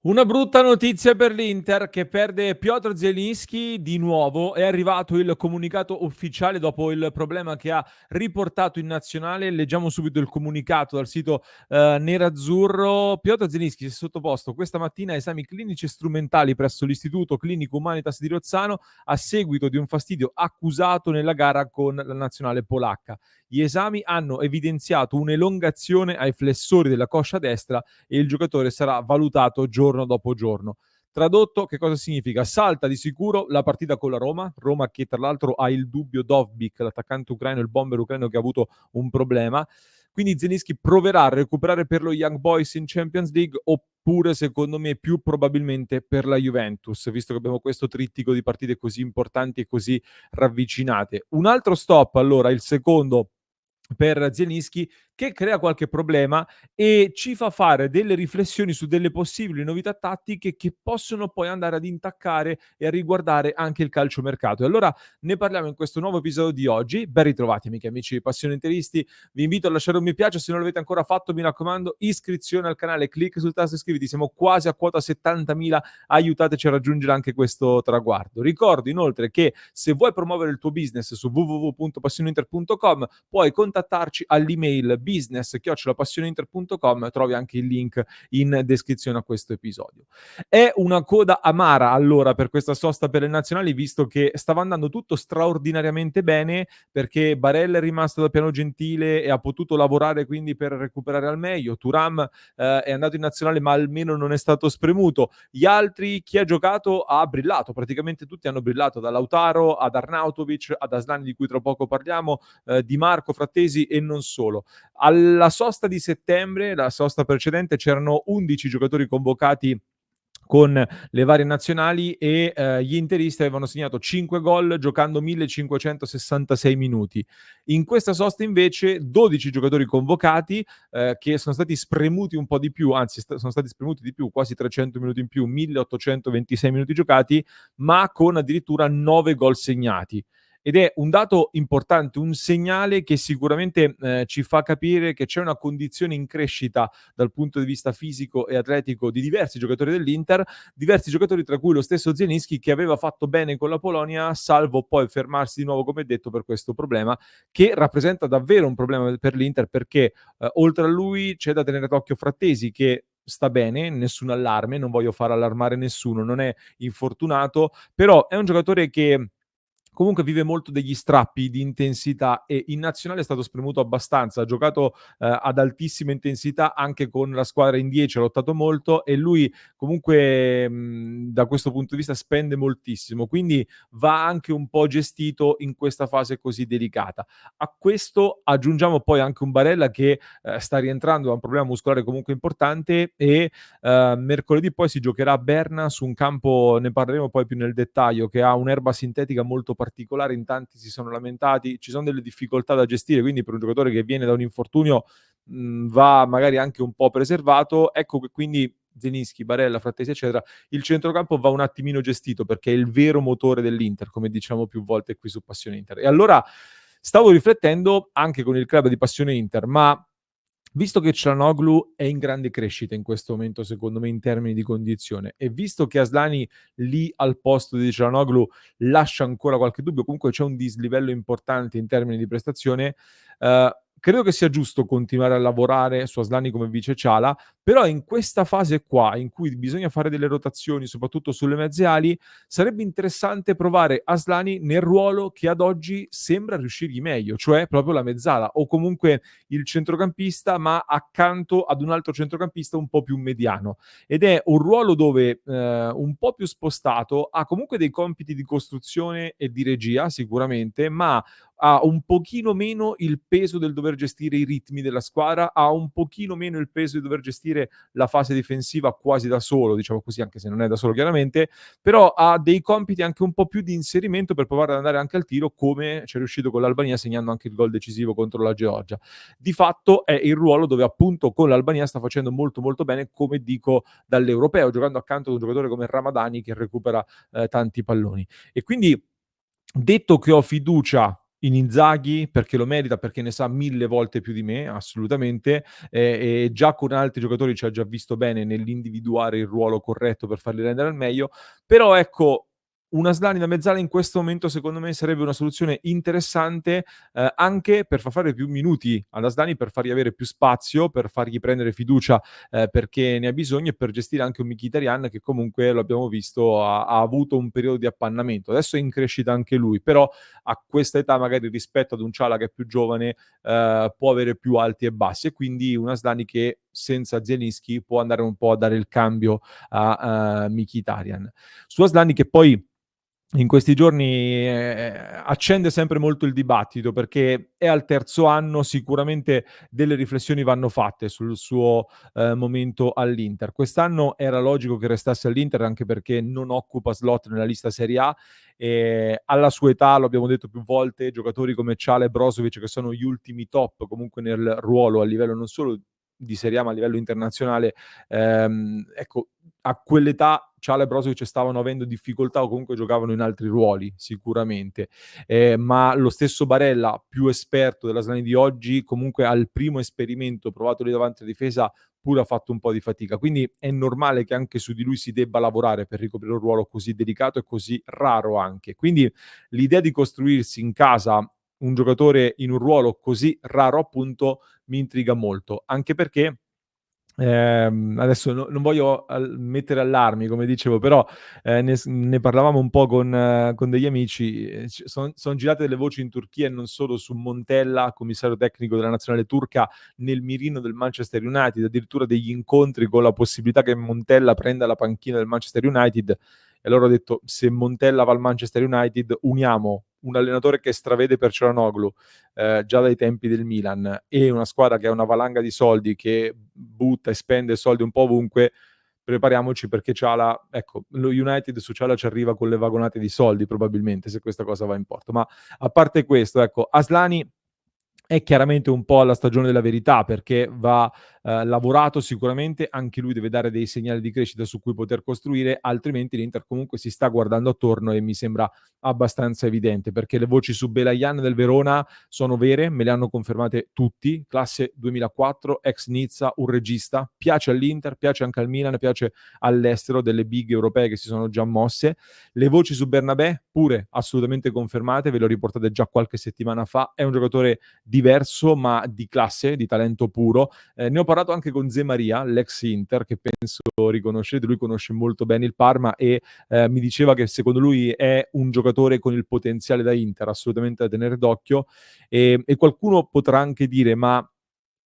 Una brutta notizia per l'Inter che perde Piotr Zielinski di nuovo. È arrivato il comunicato ufficiale dopo il problema che ha riportato in nazionale. Leggiamo subito il comunicato dal sito nerazzurro. Piotr Zielinski si è sottoposto questa mattina a esami clinici e strumentali presso l'Istituto Clinico Humanitas di Rozzano a seguito di un fastidio accusato nella gara con la nazionale polacca. Gli esami hanno evidenziato un'elongazione ai flessori della coscia destra e il giocatore sarà valutato giorno dopo giorno. Tradotto, che cosa significa? Salta di sicuro la partita con la Roma, Roma che tra l'altro ha il dubbio Dovbyk, l'attaccante ucraino, il bomber ucraino che ha avuto un problema. Quindi Zelinski proverà a recuperare per lo Young Boys in Champions League oppure, secondo me, più probabilmente per la Juventus, visto che abbiamo questo trittico di partite così importanti e così ravvicinate. Un altro stop, allora, il secondo per Zielinski, che crea qualche problema e ci fa fare delle riflessioni su delle possibili novità tattiche che possono poi andare ad intaccare e a riguardare anche il calciomercato. E allora ne parliamo in questo nuovo episodio di oggi. Ben ritrovati, amici di Passione Interisti. Vi invito a lasciare un mi piace se non l'avete ancora fatto, mi raccomando, iscrizione al canale, clic sul tasto iscriviti. Siamo quasi a quota 70.000, aiutateci a raggiungere anche questo traguardo. Ricordo inoltre che se vuoi promuovere il tuo business su www.passioneinter.com puoi contattarci all'email business@passioneinter.com, trovi anche il link in descrizione a questo episodio. È una coda amara allora per questa sosta per le nazionali, visto che stava andando tutto straordinariamente bene, perché Barella è rimasto da piano gentile e ha potuto lavorare quindi per recuperare al meglio. Thuram è andato in nazionale ma almeno non è stato spremuto. Gli altri, chi ha giocato ha brillato, praticamente tutti hanno brillato, da Lautaro ad Arnautovic ad Aslani di cui tra poco parliamo, Di Marco, Frattesi e non solo. Alla sosta di settembre, la sosta precedente, c'erano 11 giocatori convocati con le varie nazionali e gli interisti avevano segnato 5 gol giocando 1566 minuti. In questa sosta invece 12 giocatori convocati che sono stati spremuti un po' di più, anzi sono stati spremuti di più, quasi 300 minuti in più, 1826 minuti giocati, ma con addirittura 9 gol segnati. Ed è un dato importante, un segnale che sicuramente ci fa capire che c'è una condizione in crescita dal punto di vista fisico e atletico di diversi giocatori dell'Inter, diversi giocatori tra cui lo stesso Zielinski che aveva fatto bene con la Polonia, salvo poi fermarsi di nuovo, come detto, per questo problema, che rappresenta davvero un problema per l'Inter perché oltre a lui c'è da tenere d'occhio Frattesi che sta bene, nessun allarme, non voglio far allarmare nessuno, non è infortunato, però è un giocatore che comunque vive molto degli strappi di intensità e in nazionale è stato spremuto abbastanza, ha giocato ad altissima intensità anche con la squadra in 10, ha lottato molto e lui comunque da questo punto di vista spende moltissimo, quindi va anche un po' gestito in questa fase così delicata. A questo aggiungiamo poi anche un Barella che sta rientrando da un problema muscolare comunque importante e mercoledì poi si giocherà a Berna su un campo, ne parleremo poi più nel dettaglio, che ha un'erba sintetica molto particolare, in tanti si sono lamentati, ci sono delle difficoltà da gestire, quindi per un giocatore che viene da un infortunio va magari anche un po' preservato. Ecco che quindi Zelinski, Barella, Frattesi, eccetera, il centrocampo va un attimino gestito perché è il vero motore dell'Inter, come diciamo più volte qui su Passione Inter. E allora stavo riflettendo anche con il club di Passione Inter, ma visto che Çalhanoğlu è in grande crescita in questo momento, secondo me, in termini di condizione, e visto che Aslani lì al posto di Çalhanoğlu lascia ancora qualche dubbio, comunque c'è un dislivello importante in termini di prestazione, credo che sia giusto continuare a lavorare su Aslani come vice Ciala, però in questa fase qua, in cui bisogna fare delle rotazioni, soprattutto sulle mezze ali, sarebbe interessante provare Aslani nel ruolo che ad oggi sembra riuscirgli meglio, cioè proprio la mezzala o comunque il centrocampista, ma accanto ad un altro centrocampista un po' più mediano. Ed è un ruolo dove un po' più spostato, ha comunque dei compiti di costruzione e di regia sicuramente, ma ha un pochino meno il peso del dover gestire i ritmi della squadra, ha un pochino meno il peso di dover gestire la fase difensiva quasi da solo, diciamo così, anche se non è da solo chiaramente, però ha dei compiti anche un po' più di inserimento per provare ad andare anche al tiro, come c'è riuscito con l'Albania segnando anche il gol decisivo contro la Georgia. Di fatto è il ruolo dove appunto con l'Albania sta facendo molto molto bene, come dico, dall'europeo, giocando accanto ad un giocatore come Ramadani che recupera tanti palloni. E quindi detto che ho fiducia in Inzaghi, perché lo merita, perché ne sa 1000 volte più di me, assolutamente, e già con altri giocatori ci ha già visto bene nell'individuare il ruolo corretto per farli rendere al meglio, però ecco, un Asllani da mezzala in questo momento secondo me sarebbe una soluzione interessante, anche per far fare più minuti ad Asllani, per fargli avere più spazio, per fargli prendere fiducia, perché ne ha bisogno, e per gestire anche un Mkhitaryan che comunque, lo abbiamo visto, ha avuto un periodo di appannamento. Adesso è in crescita anche lui, però a questa età magari rispetto ad un Ciala che è più giovane, può avere più alti e bassi, e quindi un Asllani che senza Zielinski può andare un po' a dare il cambio a Mkhitaryan. Su Asllani, che poi in questi giorni accende sempre molto il dibattito, perché è al terzo anno, sicuramente delle riflessioni vanno fatte sul suo momento all'Inter. Quest'anno era logico che restasse all'Inter, anche perché non occupa slot nella lista Serie A, e alla sua età, lo abbiamo detto più volte, giocatori come Ciala e Brozovic, che sono gli ultimi top comunque nel ruolo a livello non solo di Serie A ma a livello internazionale, ecco, a quell'età Ciala e Brozovic stavano avendo difficoltà, o comunque giocavano in altri ruoli sicuramente, ma lo stesso Barella, più esperto dell'Aslani di oggi, comunque al primo esperimento provato lì davanti alla difesa pure ha fatto un po' di fatica, quindi è normale che anche su di lui si debba lavorare per ricoprire un ruolo così delicato e così raro anche. Quindi l'idea di costruirsi in casa un giocatore in un ruolo così raro, appunto, mi intriga molto, anche perché adesso non voglio mettere allarmi, come dicevo, però ne parlavamo un po' con degli amici. Son girate delle voci in Turchia, e non solo, su Montella, commissario tecnico della nazionale turca, nel mirino del Manchester United, addirittura degli incontri con la possibilità che Montella prenda la panchina del Manchester United. E allora ho detto: se Montella va al Manchester United, uniamo un allenatore che stravede per Çalhanoğlu, già dai tempi del Milan, e una squadra che ha una valanga di soldi, che butta e spende soldi un po' ovunque. Prepariamoci, perché Ciala, ecco, lo United su Ciala ci arriva con le vagonate di soldi probabilmente, se questa cosa va in porto. Ma a parte questo, ecco, Aslani è chiaramente un po' alla stagione della verità, perché va lavorato sicuramente, anche lui deve dare dei segnali di crescita su cui poter costruire, altrimenti l'Inter comunque si sta guardando attorno, e mi sembra abbastanza evidente, perché le voci su Belayan del Verona sono vere, me le hanno confermate tutti, classe 2004, ex Nizza, un regista, piace all'Inter, piace anche al Milan, piace all'estero, delle big europee che si sono già mosse. Le voci su Bernabé pure assolutamente confermate, ve le ho riportate già qualche settimana fa, è un giocatore diverso ma di classe, di talento puro. Ne ho parlato anche con Ze Maria, l'ex Inter, che penso riconoscete, lui conosce molto bene il Parma, e mi diceva che secondo lui è un giocatore con il potenziale da Inter, assolutamente da tenere d'occhio, e qualcuno potrà anche dire: ma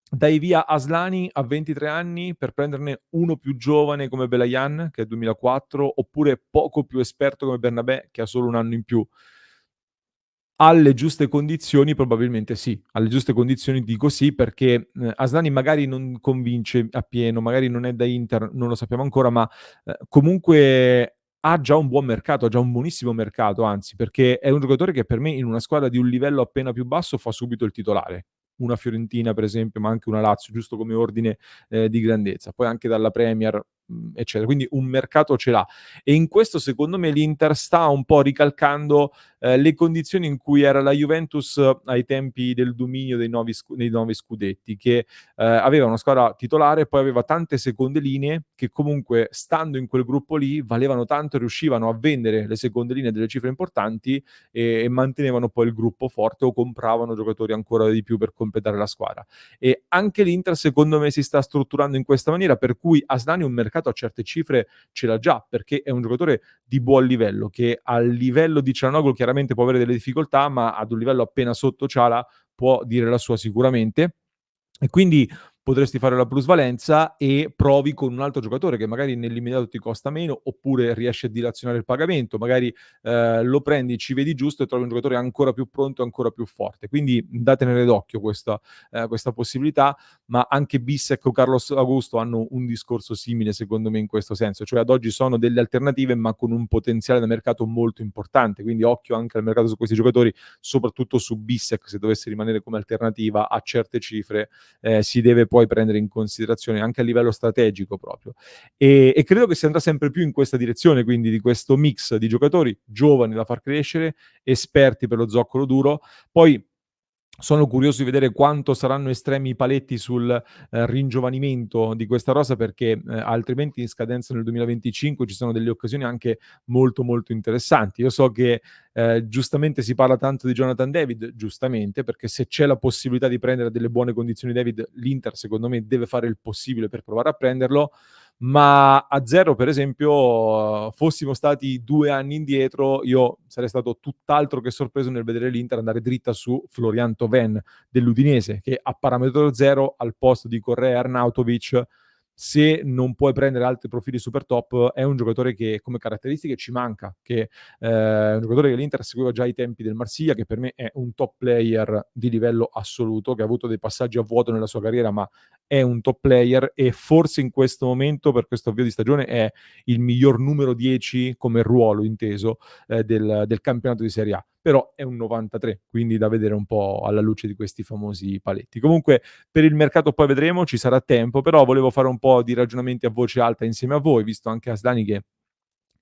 dai via Aslani a 23 anni per prenderne uno più giovane come Belayan, che è 2004, oppure poco più esperto come Bernabé, che ha solo un anno in più? Alle giuste condizioni probabilmente sì, alle giuste condizioni dico sì, perché, Aslani magari non convince appieno, magari non è da Inter, non lo sappiamo ancora, ma, comunque ha già un buon mercato, ha già un buonissimo mercato anzi, perché è un giocatore che per me in una squadra di un livello appena più basso fa subito il titolare. Una Fiorentina per esempio, ma anche una Lazio, giusto come ordine, di grandezza. Poi anche dalla Premier, eccetera. Quindi un mercato ce l'ha. E in questo secondo me l'Inter sta un po' ricalcando le condizioni in cui era la Juventus ai tempi del dominio dei 9 scudetti, che aveva una squadra titolare, poi aveva tante seconde linee che comunque, stando in quel gruppo lì, valevano tanto e riuscivano a vendere le seconde linee delle cifre importanti, e mantenevano poi il gruppo forte, o compravano giocatori ancora di più per completare la squadra. E anche l'Inter secondo me si sta strutturando in questa maniera, per cui Aslani un mercato a certe cifre ce l'ha già, perché è un giocatore di buon livello, che al livello di Çalhanoğlu chiaramente può avere delle difficoltà, ma ad un livello appena sotto Ciala può dire la sua sicuramente. E quindi potresti fare la plusvalenza e provi con un altro giocatore che magari nell'immediato ti costa meno, oppure riesci a dilazionare il pagamento, magari lo prendi, ci vedi giusto, e trovi un giocatore ancora più pronto, ancora più forte. Quindi da tenere d'occhio questa possibilità, ma anche Bissek o Carlos Augusto hanno un discorso simile secondo me in questo senso, cioè ad oggi sono delle alternative ma con un potenziale da mercato molto importante, quindi occhio anche al mercato su questi giocatori, soprattutto su Bissek, se dovesse rimanere come alternativa a certe cifre si deve puoi prendere in considerazione anche a livello strategico proprio. E credo che si andrà sempre più in questa direzione, quindi di questo mix di giocatori giovani da far crescere, esperti per lo zoccolo duro. Poi sono curioso di vedere quanto saranno estremi i paletti sul, ringiovanimento di questa rosa perché, altrimenti in scadenza nel 2025 ci sono delle occasioni anche molto, molto interessanti. Io so che, giustamente si parla tanto di Jonathan David, giustamente, perché se c'è la possibilità di prendere delle buone condizioni David, l'Inter secondo me deve fare il possibile per provare a prenderlo, ma a 0 per esempio fossimo stati 2 anni indietro, io sarei stato tutt'altro che sorpreso nel vedere l'Inter andare dritta su Florian Thauvin dell'Udinese, che a parametro 0 al posto di Correa e Arnautovic, se non puoi prendere altri profili super top, è un giocatore che come caratteristiche ci manca, che è un giocatore che l'Inter seguiva già ai tempi del Marsiglia, che per me è un top player di livello assoluto, che ha avuto dei passaggi a vuoto nella sua carriera, ma è un top player e forse in questo momento, per questo avvio di stagione, è il miglior numero 10 come ruolo inteso del campionato di Serie A. Però è un 93, quindi da vedere un po' alla luce di questi famosi paletti. Comunque per il mercato poi vedremo, ci sarà tempo, però volevo fare un po' di ragionamenti a voce alta insieme a voi, visto anche Aslani che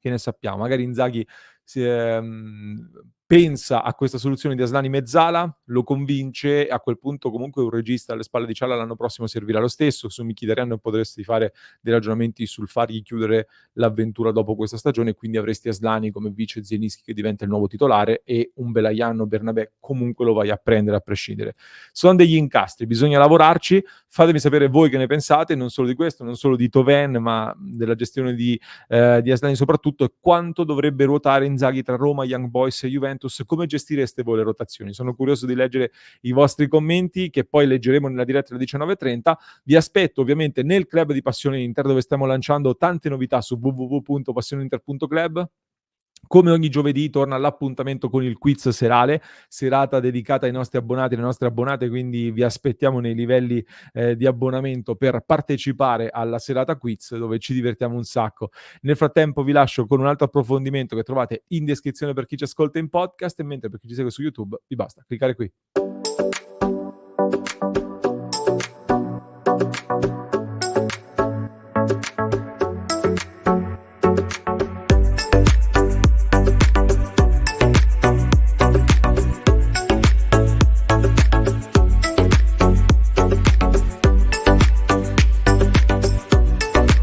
ne sappiamo, magari Inzaghi si pensa a questa soluzione di Aslani Mezzala, lo convince e a quel punto comunque un regista alle spalle di Ciala l'anno prossimo servirà lo stesso. Su Mkhitaryan potresti fare dei ragionamenti sul fargli chiudere l'avventura dopo questa stagione, quindi avresti Aslani come vice Zielinski che diventa il nuovo titolare e un Belayano Bernabé comunque lo vai a prendere a prescindere. Sono degli incastri, bisogna lavorarci, fatemi sapere voi che ne pensate, non solo di questo, non solo di Thauvin, ma della gestione di Aslani soprattutto, e quanto dovrebbe ruotare Inzaghi tra Roma, Young Boys e Juventus, come gestireste voi le rotazioni? Sono curioso di leggere i vostri commenti che poi leggeremo nella diretta alle 19:30. Vi aspetto ovviamente nel club di Passione Inter dove stiamo lanciando tante novità su www.passioneinter.club. Come ogni giovedì torna l'appuntamento con il quiz serale, serata dedicata ai nostri abbonati e alle nostre abbonate, quindi vi aspettiamo nei livelli di abbonamento per partecipare alla serata quiz dove ci divertiamo un sacco. Nel frattempo vi lascio con un altro approfondimento che trovate in descrizione per chi ci ascolta in podcast e mentre per chi ci segue su YouTube vi basta cliccare qui.